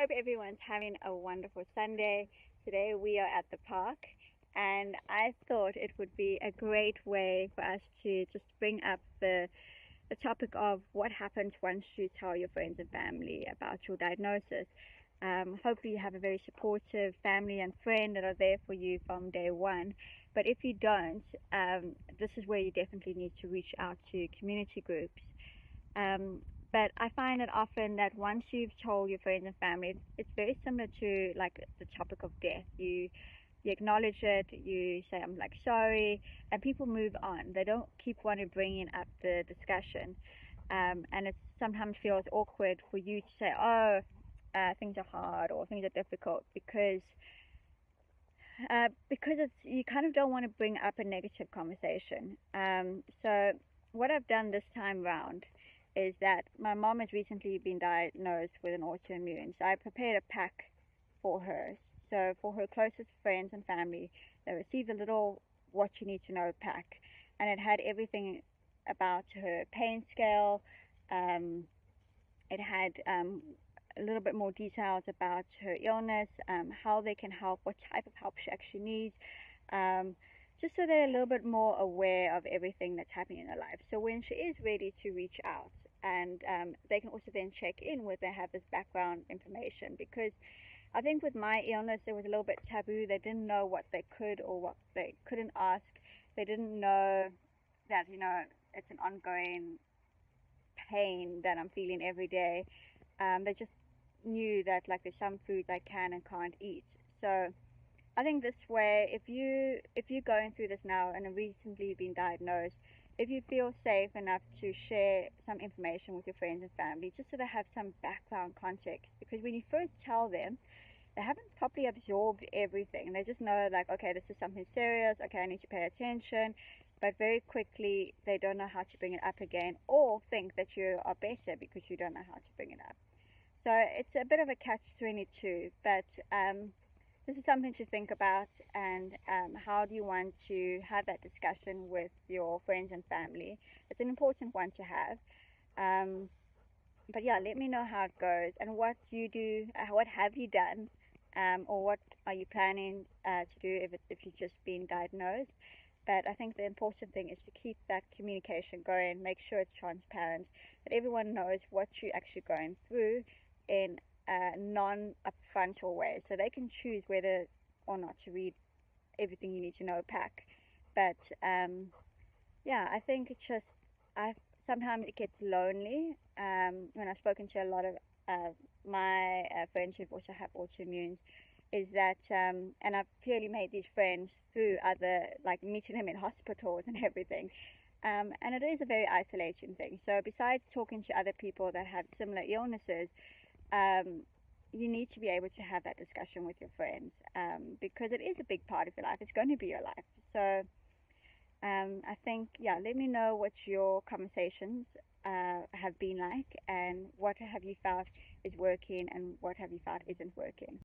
Hope everyone's having a wonderful Sunday. Today we are at the park, and I thought it would be a great way for us to just bring up the topic of what happens once you tell your friends and family about your diagnosis. Hopefully, you have a very supportive family and friend that are there for you from day one. But if you don't, this is where you definitely need to reach out to community groups. Um, but I find it often that once you've told your friends and family, it's very similar to like the topic of death. You acknowledge it, you say I'm like sorry, and people move on. They don't keep wanting to bring up the discussion, and it sometimes feels awkward for you to say, oh, things are hard or things are difficult because it's you kind of don't want to bring up a negative conversation. So what I've done this time round is that my mom has recently been diagnosed with an autoimmune. So I prepared a pack for her. So for her closest friends and family, they received a little what you need to know pack, and it had everything about her pain scale. Um, it had a little bit more details about her illness, how they can help, what type of help she actually needs, um, just so they're a little bit more aware of everything that's happening in her life. So when she is ready to reach out, and they can also then check in with they have this background information, because I think with my illness it was a little bit taboo. They didn't know what they could or what they couldn't ask. They didn't know that it's an ongoing pain that I'm feeling every day. They just knew that like there's some foods I can and can't eat. So I think this way, if you're going through this now and have recently been diagnosed, if you feel safe enough to share some information with your friends and family, just so they have some background context, because when you first tell them, they haven't properly absorbed everything. They just know like, okay, this is something serious. Okay, I need to pay attention. But very quickly, they don't know how to bring it up again, or think that you are better because you don't know how to bring it up. So it's a bit of a catch-22, but this is something to think about. And how do you want to have that discussion with your friends and family? It's an important one to have. Um, but yeah, let me know how it goes and what you do, what have you done, or what are you planning to do if you've just been diagnosed. But I think the important thing is to keep that communication going, make sure it's transparent, that everyone knows what you're actually going through in a non-upfrontal way, so they can choose whether or not to read everything you need to know pack. But yeah, I think it's just I sometimes it gets lonely when I've spoken to a lot of my friends who also have autoimmune, is that and I've purely made these friends through other like meeting them in hospitals and everything. And it is a very isolating thing. So besides talking to other people that have similar illnesses, um, you need to be able to have that discussion with your friends, because it is a big part of your life. It's going to be your life. So I think, yeah, let me know what your conversations have been like, and what have you felt is working and what have you felt isn't working.